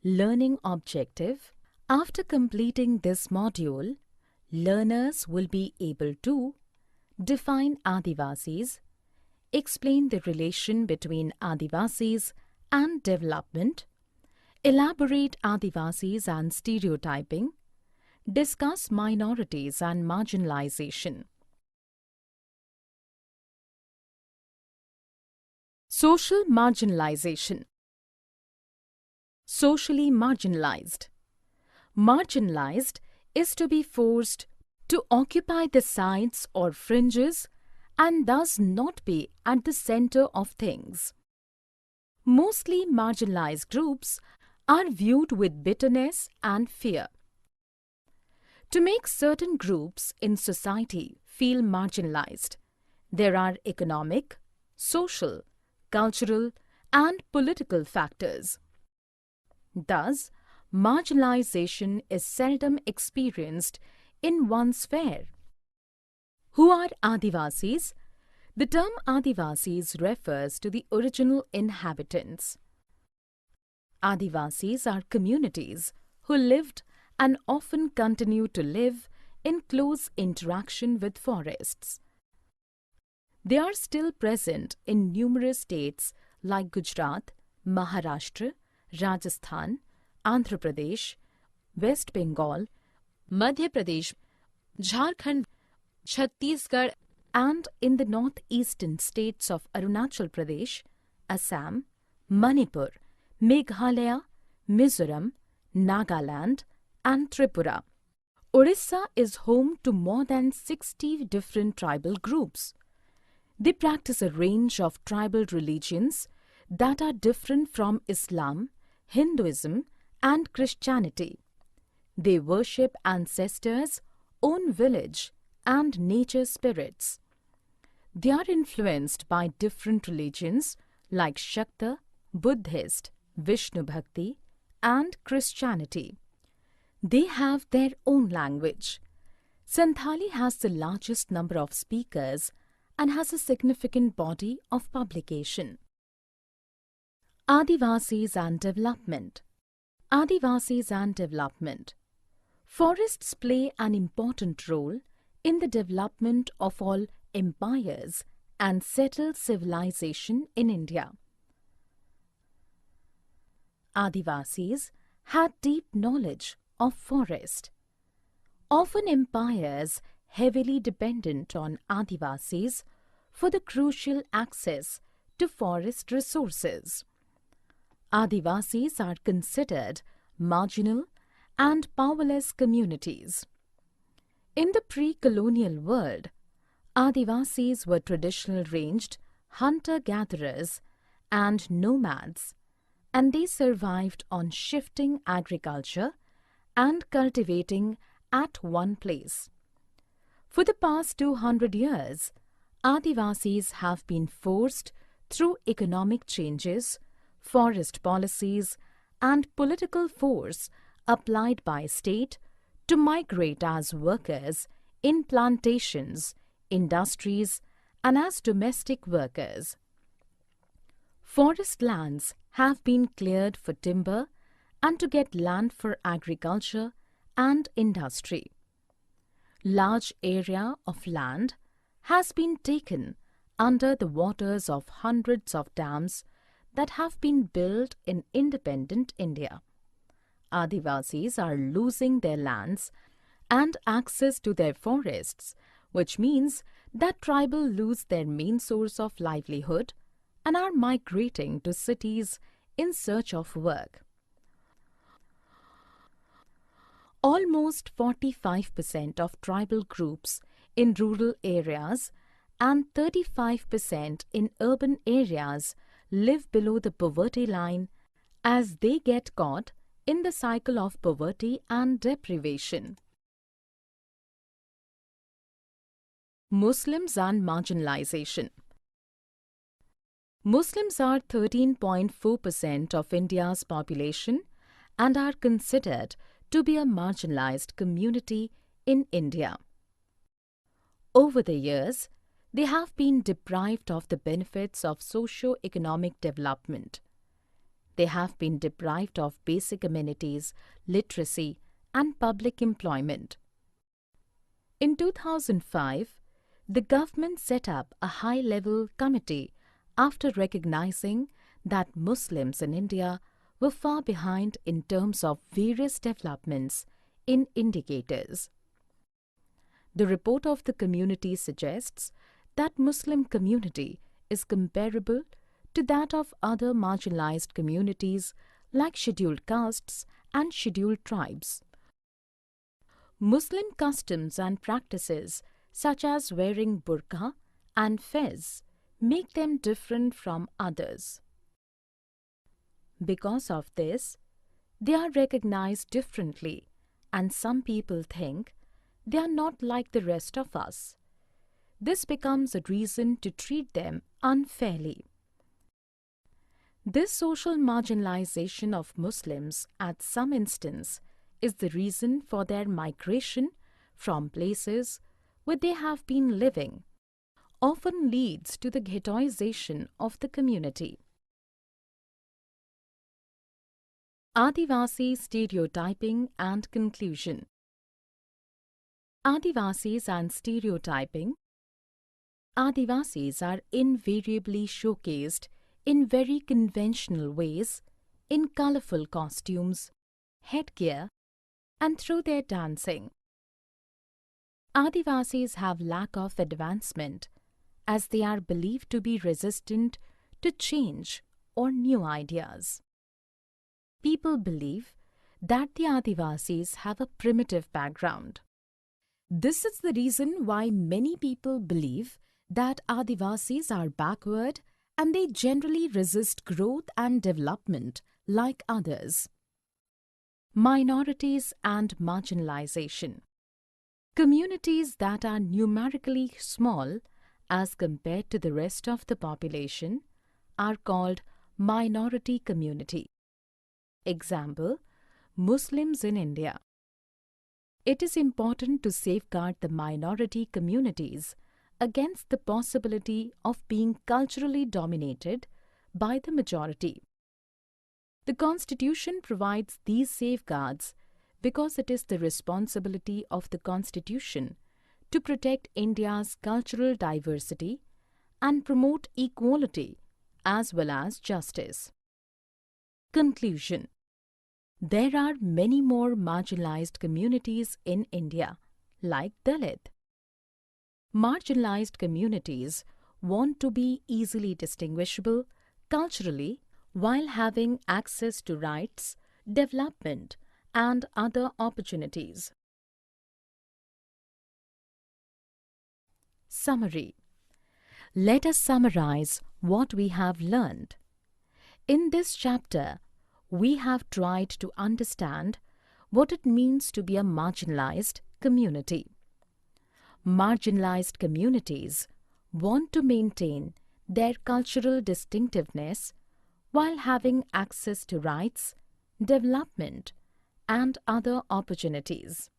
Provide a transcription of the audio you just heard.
Learning objective. After completing this module, learners will be able to define Adivasis, explain the relation between Adivasis and development, elaborate Adivasis and stereotyping, discuss minorities and marginalization. Social marginalization. Socially marginalized. Marginalized is to be forced to occupy the sides or fringes and thus not be at the center of things. Mostly marginalized groups are viewed with bitterness and fear. To make certain groups in society feel marginalized, there are economic, social, cultural, and political factors. Thus, marginalization is seldom experienced in one sphere. Who are Adivasis? The term Adivasis refers to the original inhabitants. Adivasis are communities who lived and often continue to live in close interaction with forests. They are still present in numerous states like Gujarat, Maharashtra, Rajasthan, Andhra Pradesh, West Bengal, Madhya Pradesh, Jharkhand, Chhattisgarh, and in the northeastern states of Arunachal Pradesh, Assam, Manipur, Meghalaya, Mizoram, Nagaland, and Tripura. Orissa is home to more than 60 different tribal groups. They practice a range of tribal religions that are different from Islam, Hinduism, and Christianity. They worship ancestors, own village, and nature spirits. They are influenced by different religions like Shakta, Buddhist, Vishnu Bhakti, and Christianity. They have their own language. Santhali has the largest number of speakers and has a significant body of publication. Adivasis and development. Adivasis and development. Forests play an important role in the development of all empires and settled civilization in India. Adivasis had deep knowledge of forest. Often empires heavily dependent on Adivasis for the crucial access to forest resources. Adivasis are considered marginal and powerless communities. In the pre-colonial world, Adivasis were traditional ranged hunter-gatherers and nomads, and they survived on shifting agriculture and cultivating at one place. For the past 200 years, Adivasis have been forced through economic changes, forest policies, and political force applied by state to migrate as workers in plantations, industries, and as domestic workers. Forest lands have been cleared for timber and to get land for agriculture and industry. Large area of land has been taken under the waters of hundreds of dams that have been built in independent India. Adivasis are losing their lands and access to their forests, which means that tribal lose their main source of livelihood and are migrating to cities in search of work. Almost 45% of tribal groups in rural areas and 35% in urban areas live below the poverty line as they get caught in the cycle of poverty and deprivation. Muslims and marginalization. Muslims are 13.4% of India's population and are considered to be a marginalized community in India. Over the years, they have been deprived of the benefits of socio-economic development. they have been deprived of basic amenities, literacy, and public employment. In 2005, the government set up a high-level committee after recognizing that Muslims in India were far behind in terms of various developments in indicators. The report of the community suggests that Muslim community is comparable to that of other marginalized communities like scheduled castes and scheduled tribes. Muslim customs and practices such as wearing burqa and fez make them different from others. Because of this, they are recognized differently, and some people think they are not like the rest of us. This becomes a reason to treat them unfairly. This social marginalization of Muslims at some instance is the reason for their migration from places where they have been living, often leads to the ghettoization of the community. Adivasi stereotyping and conclusion. Adivasis and stereotyping. Adivasis are invariably showcased in very conventional ways, in colorful costumes, headgear, and through their dancing. Adivasis have lack of advancement as they are believed to be resistant to change or new ideas. People believe that the Adivasis have a primitive background. This is the reason why many people believe that Adivasis are backward and they generally resist growth and development like others. Minorities and marginalization. Communities that are numerically small as compared to the rest of the population are called minority community. Example, Muslims in India. It is important to safeguard the minority communities against the possibility of being culturally dominated by the majority. The Constitution provides these safeguards because it is the responsibility of the Constitution to protect India's cultural diversity and promote equality as well as justice. Conclusion. There are many more marginalized communities in India, like Dalit. Marginalized communities want to be easily distinguishable culturally while having access to rights, development, and other opportunities. Summary. Let us summarize what we have learned. In this chapter, we have tried to understand what it means to be a marginalized community. Marginalized communities want to maintain their cultural distinctiveness while having access to rights, development, and other opportunities.